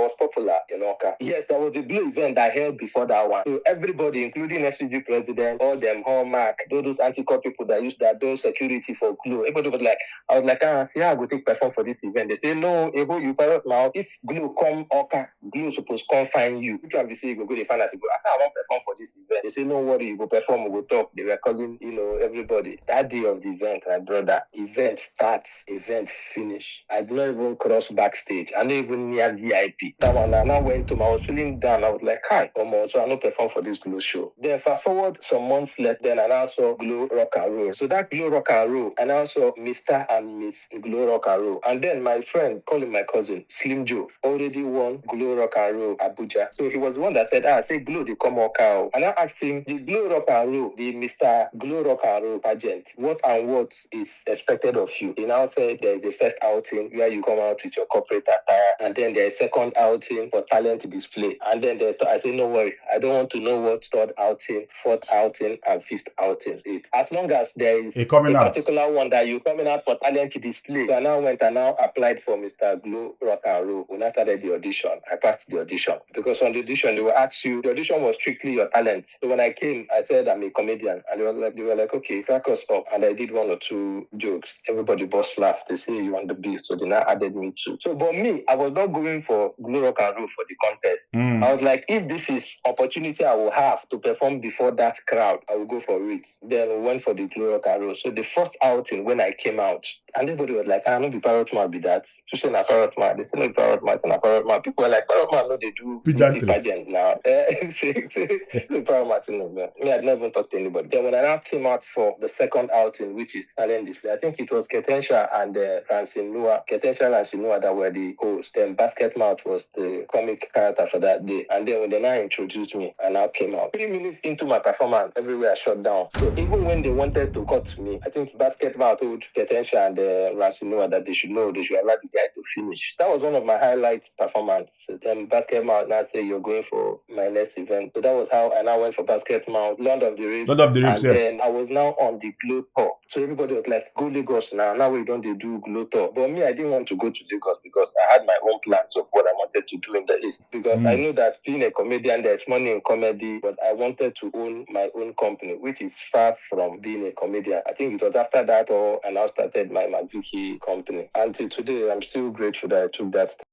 was popular in Oka. Yes, there was the Glow event that held before that one. So everybody, including SCG president, all them Hallmark, those anti-core people that used that those security for Glow, everybody was like, I was like, see how I go take perform for this event. They say, no, Ebo, you Parrot now. If Glow come Oka, Glow supposed come find you. Which one be say you go the find us? I say I want perform for this event. They say, no worry, you go perform, we go talk. They were calling, everybody. That day of the event, my brother, event starts, event finish. I did not even cross backstage. I not even near VIP. That one, I now went to I was feeling down. I was like, hi, so I not perform for this Glow show. Then fast forward some months later, then I now saw Glow Rock and Roll. So that Glow Rock and Roll, and I now saw Mr. and Miss Glow Rock and Roll. And then my friend, calling my cousin, Slim Joe, already won Glow Rock and Roll Abuja. So he was the one that said, say Glow, they come Oka. And I asked him, the Glow Rock and Roll, the Mr. Glow Rock and Roll pageant, what and what is expected of you? He now said there's the first outing where you come out with your corporate attire, and then there's second outing for talent display. And then I say, no worry, I don't want to know what third outing, fourth outing, and fifth outing is. As long as there is a particular one that you're coming out for talent display. So I now went and now applied for Mr. Glow Rock and Roll. When I started the audition, I passed the audition. Because on the audition, they will ask you, the audition was strictly your talent. So when I came, I said I'm a comedian. And they were like, okay, crack us up. And I did one or two jokes. Everybody bust laughed. They say you on the beat. So they now added me too. So but me, I was not going for Glow Rock and Roll for the contest. I was like, if this is opportunity I will have to perform before that crowd, I will go for it. Then we went for the Glow Rock and Roll. So the first outing when I came out, and everybody was like, I know the Parrot man be that. You say na Parrot man. They say no Parrot man, it's na Parrot man. People were like, Parrot man, no, they do beauty pageant now. No Parrot man, no, man. Me, I'd never talked to anybody. Then when I now came out for the second outing, which is talent display, I think it was Ketensha and Ketensha and Sinua that were the hosts. Then Basketmouth was the comic character for that day. And then when they now introduced me, I now came out. 3 minutes into my performance, everywhere shut down. So even when they wanted to cut me, I think Basketmouth told Ketensha and Rasinua that they should allow the guy to finish. That was one of my highlight performances. So then Basketmouth now say you're going for my next event. So that was how I now went for Basketmouth, Lord of the Ribs. Yes. Then I was now on the Glow tour. So everybody was like, go Lagos now. Now we don't do Glow tour. But me, I didn't want to go to Lagos because I had my own plans of what I wanted to do in the East. Because I knew that being a comedian, there's money in comedy, but I wanted to own my own company, which is far from being a comedian. I think it was after that I now started my Magiki company. Until today, I'm still grateful that I took that step.